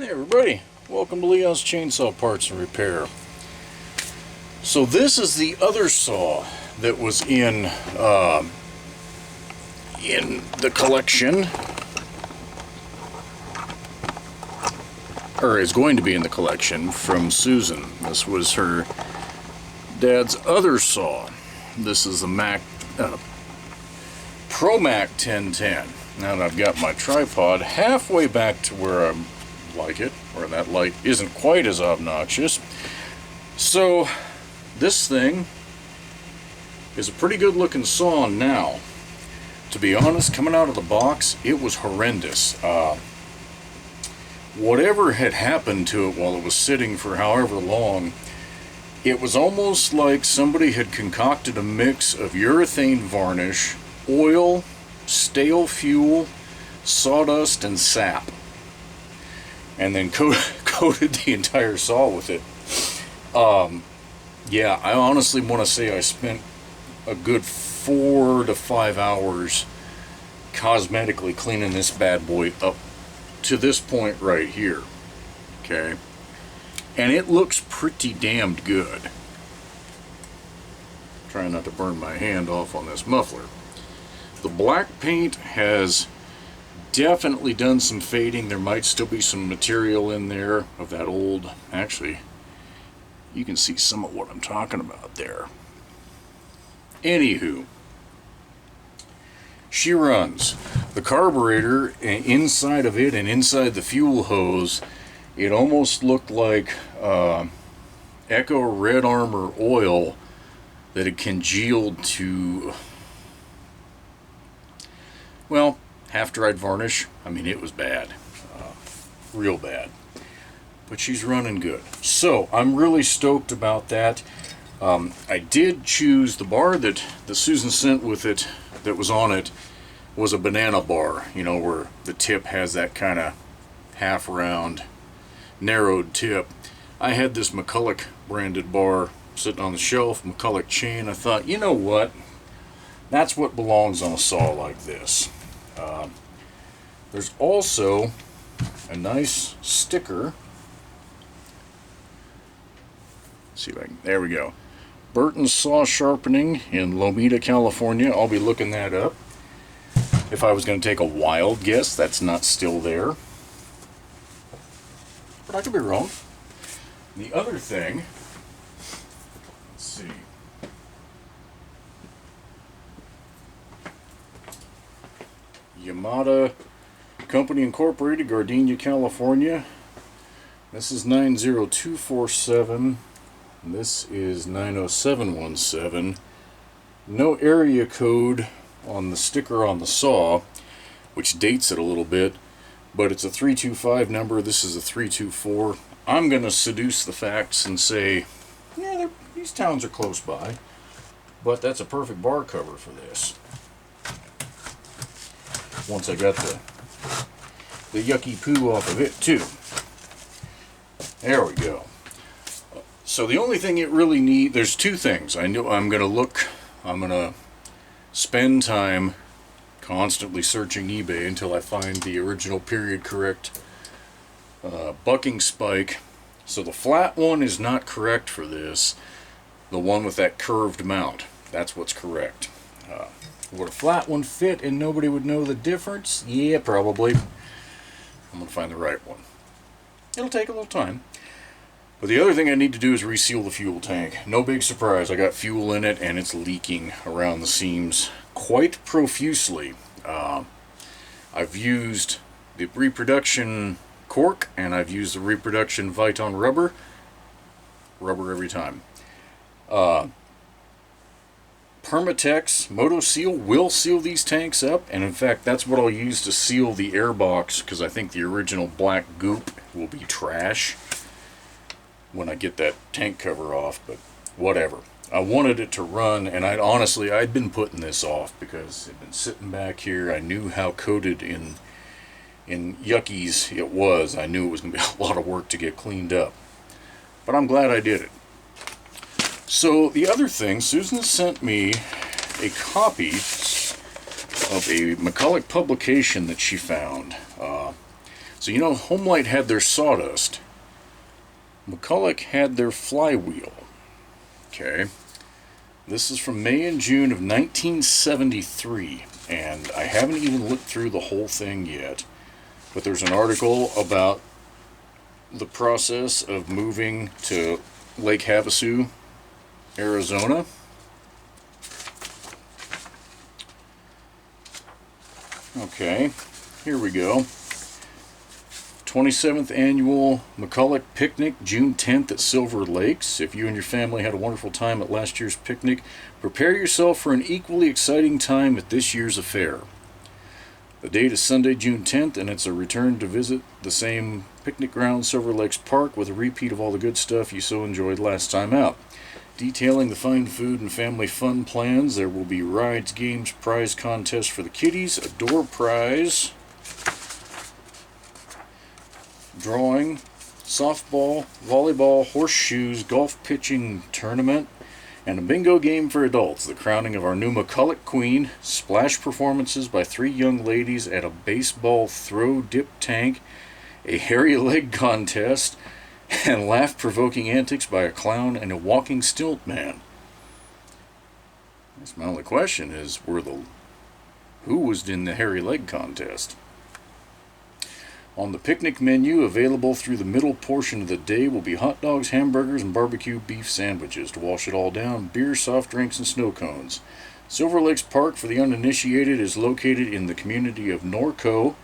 Hey everybody, welcome to Leon's Chainsaw Parts and Repair. So this is the other saw that was in the collection, or is going to be in the collection from Susan. This was her dad's other saw. This is the ProMac 1010. Now that I've got my tripod halfway back to where I like it, where that light isn't quite as obnoxious. So this thing is a pretty good looking saw now. To be honest, coming out of the box, it was horrendous. Whatever had happened to it while it was sitting for however long, it was almost like somebody had concocted a mix of urethane varnish, oil, stale fuel, sawdust, and sap, and then coated the entire saw with it. Yeah, I honestly want to say I spent a good 4 to 5 hours cosmetically cleaning this bad boy up to this point right here. Okay, and it looks pretty damned good. Trying not to burn my hand off on this muffler. The black paint has definitely done some fading. There might still be some material in there of that old, actually you can see some of what I'm talking about there. Anywho, she runs. The carburetor inside of it and inside the fuel hose, it almost looked like Echo Red Armor oil that had congealed to, well, half-dried varnish. I mean, it was bad. Real bad. But she's running good. So, I'm really stoked about that. I did choose the bar that Susan sent with it, that was on it, was a banana bar. You know, where the tip has that kind of half-round, narrowed tip. I had this McCulloch branded bar sitting on the shelf, McCulloch chain. I thought, you know what? That's what belongs on a saw like this. There's also a nice sticker. Let's see if I can, there we go. Burton's Saw Sharpening in Lomita, California. I'll be looking that up. If I was going to take a wild guess, that's not still there. But I could be wrong. The other thing, let's see. Yamada Company Incorporated, Gardenia, California. This is 90247. And this is 90717. No area code on the sticker on the saw, which dates it a little bit, but it's a 325 number. This is a 324. I'm going to seduce the facts and say, yeah, these towns are close by, but that's a perfect bar cover for this. Once I got the yucky poo off of it too. There we go. So the only thing it really needs, there's two things. I'm going to spend time constantly searching eBay until I find the original period correct bucking spike. So the flat one is not correct for this. The one with that curved mount, that's what's correct. Would a flat one fit and nobody would know the difference? Yeah, probably. I'm going to find the right one. It'll take a little time. But the other thing I need to do is reseal the fuel tank. No big surprise, I got fuel in it and it's leaking around the seams quite profusely. I've used the reproduction cork and I've used the reproduction Viton rubber. Rubber every time. Permatex Moto Seal will seal these tanks up, and in fact that's what I'll use to seal the air box, because I think the original black goop will be trash when I get that tank cover off, but whatever. I wanted it to run, and I'd been putting this off because it had been sitting back here. I knew how coated in yuckies it was. I knew it was going to be a lot of work to get cleaned up, but I'm glad I did it. So the other thing, Susan sent me a copy of a McCulloch publication that she found. So you know, Homelite had their Sawdust. McCulloch had their Flywheel. Okay. This is from May and June of 1973, and I haven't even looked through the whole thing yet. But there's an article about the process of moving to Lake Havasu, Arizona. Okay, here we go. 27th Annual McCulloch Picnic, June 10th at Silver Lakes. If you and your family had a wonderful time at last year's picnic, prepare yourself for an equally exciting time at this year's affair. The date is Sunday, June 10th, and it's a return to visit the same picnic ground, Silver Lakes Park, with a repeat of all the good stuff you so enjoyed last time out. Detailing the fine food and family fun plans, there will be rides, games, prize contests for the kiddies, a door prize, drawing, softball, volleyball, horseshoes, golf pitching tournament, and a bingo game for adults. The crowning of our new McCulloch Queen, splash performances by 3 young ladies at a baseball throw dip tank, a hairy leg contest, and laugh-provoking antics by a clown and a walking stilt man. That's my only question is, who was in the hairy leg contest? On the picnic menu, available through the middle portion of the day, will be hot dogs, hamburgers, and barbecue beef sandwiches. To wash it all down, beer, soft drinks, and snow cones. Silver Lakes Park, for the uninitiated, is located in the community of Norco,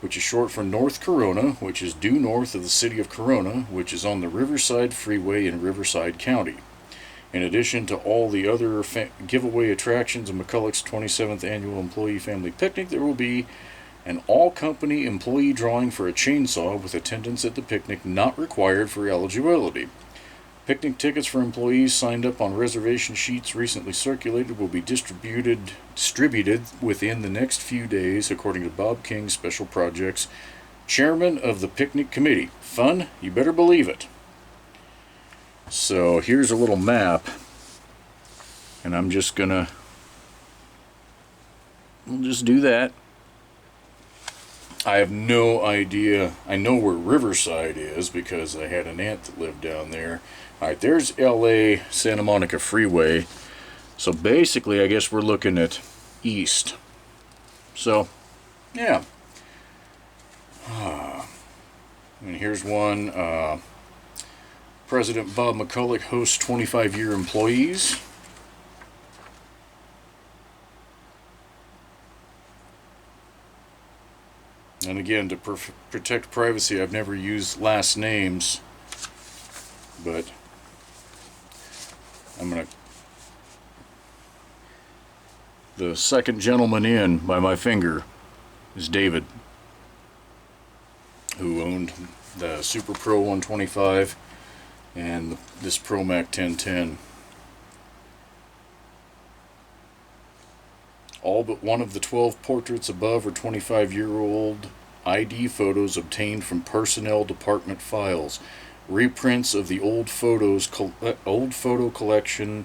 which is short for North Corona, which is due north of the city of Corona, which is on the Riverside Freeway in Riverside County. In addition to all the other giveaway attractions of McCulloch's 27th Annual Employee Family Picnic, there will be an all-company employee drawing for a chainsaw with attendance at the picnic not required for eligibility. Picnic tickets for employees signed up on reservation sheets recently circulated will be distributed within the next few days, according to Bob King, Special Projects, chairman of the picnic committee. Fun? You better believe it. So here's a little map, and we'll just do that. I have no idea. I know where Riverside is because I had an aunt that lived down there. Alright, there's LA Santa Monica Freeway. So basically, I guess we're looking at east. So, yeah. And here's one. President Bob McCulloch hosts 25-year employees. And again, to protect privacy, I've never used last names, but I'm going to... The second gentleman in by my finger is David, who owned the Super Pro 125 and this Pro Mac 1010. All but one of the 12 portraits above are 25-year-old ID photos obtained from personnel department files. Reprints of the old photo collection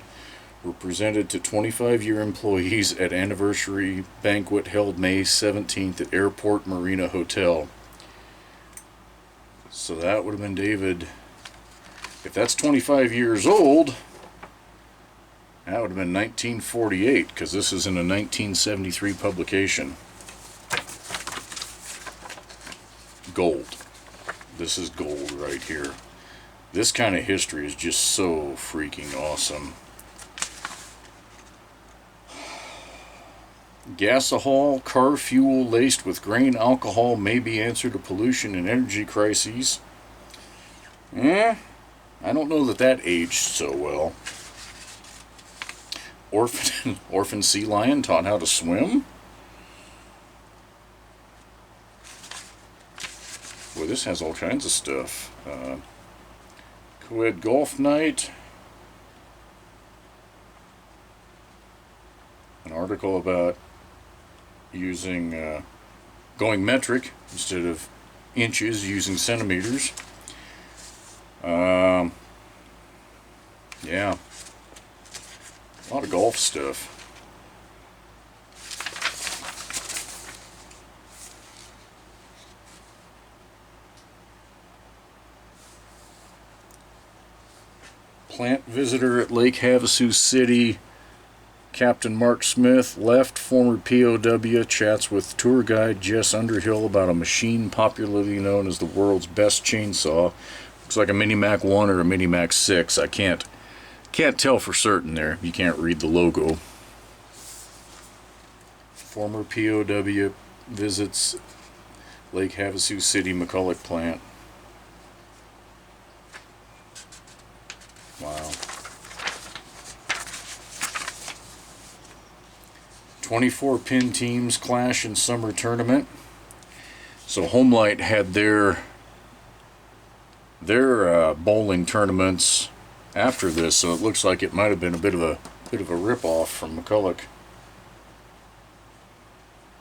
were presented to 25-year employees at anniversary banquet held May 17th at Airport Marina Hotel. So that would have been David. If that's 25 years old, that would have been 1948, because this is in a 1973 publication. Gold. This is gold right here. This kind of history is just so freaking awesome. Gasohol, car fuel laced with grain alcohol may be answer to pollution and energy crises. I don't know that aged so well. Orphan sea lion taught how to swim? Boy, this has all kinds of stuff. Co-ed golf night. An article about using going metric instead of inches, using centimeters. Yeah, a lot of golf stuff. Plant visitor at Lake Havasu City. Captain Mark Smith left. Former POW chats with tour guide Jess Underhill about a machine popularly known as the world's best chainsaw. Looks like a Mini Mac 1 or a Mini Mac 6. I can't tell for certain there. You can't read the logo. Former POW visits Lake Havasu City McCulloch plant. Wow. 24 pin teams clash in summer tournament. So Homelite had their bowling tournaments after this, so it looks like it might have been a bit of a rip-off from McCulloch.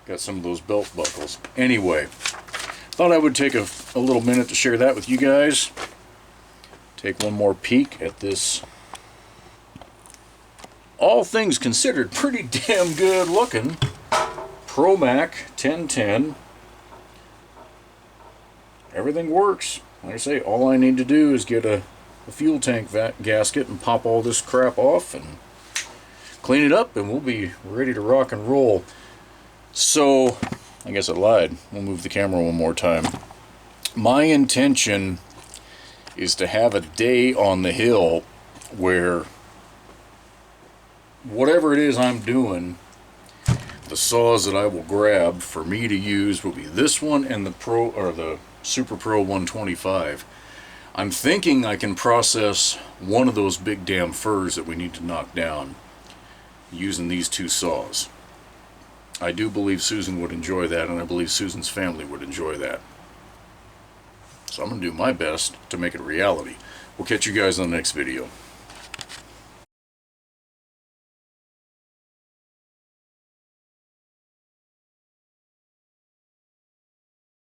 Got some of those belt buckles. Anyway, thought I would take a little minute to share that with you guys. Take one more peek at this, all things considered, pretty damn good looking ProMac 1010. Everything works. Like I say, all I need to do is get a fuel tank gasket and pop all this crap off and clean it up, and we'll be ready to rock and roll. So, I guess I lied. We'll move the camera one more time. My intention is to have a day on the hill where whatever it is I'm doing, the saws that I will grab for me to use will be this one and the Super Pro 125. I'm thinking I can process one of those big damn firs that we need to knock down using these two saws. I do believe Susan would enjoy that, and I believe Susan's family would enjoy that. So I'm going to do my best to make it a reality. We'll catch you guys on the next video.